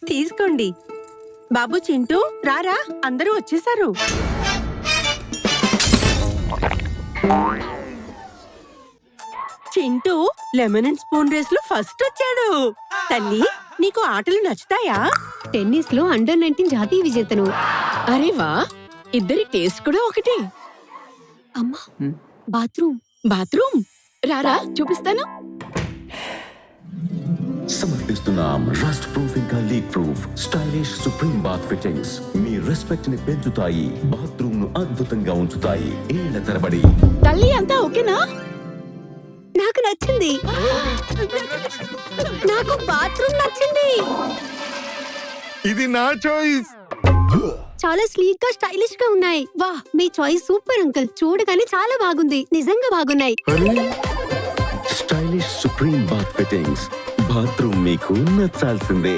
తీసుకోండి. బాబు చింటూ రారా, అందరూ వచ్చేసారు. Chintu lemon and spoon race లో ఫస్ట్ వచ్చాడు. తల్లి, నీకు ఆటలు నచ్చుతాయా? టెన్నిస్ లో అండర్-19 జాతీయ విజేతను. అరే వా, ఇద్దరి టేస్ట్ కూడా ఒకటే. అమ్మా, బాత్రూమ్. బాత్రూమ్ రారా చూపిస్తాను. సమర్పిస్తున్నాం రస్ట్ ప్రూఫ్ ఇంకా leak proof stylish supreme bath fittings. మీ రెస్పెక్ట్ ని పెంచుతాయి, బాత్రూమ్ ను అద్భుతంగా ఉంచుతాయి ఏళ్ల తరబడి. తల్లి అంతా ఓకేనా? నాకు నచ్చింది. నాకు బాత్రూమ్ నచ్చింది. ఇది నా చాయిస్. చాలా స్లీక్ గా స్టైలిష్ గా ఉన్నాయి. వా, మీ చాయిస్ సూపర్ అంకుల్. చూడగానే చాలా బాగుంది. నిజంగా బాగున్నాయి. Stylish supreme bath fittings. Bathroom మీకు నచ్చాల్సిందే.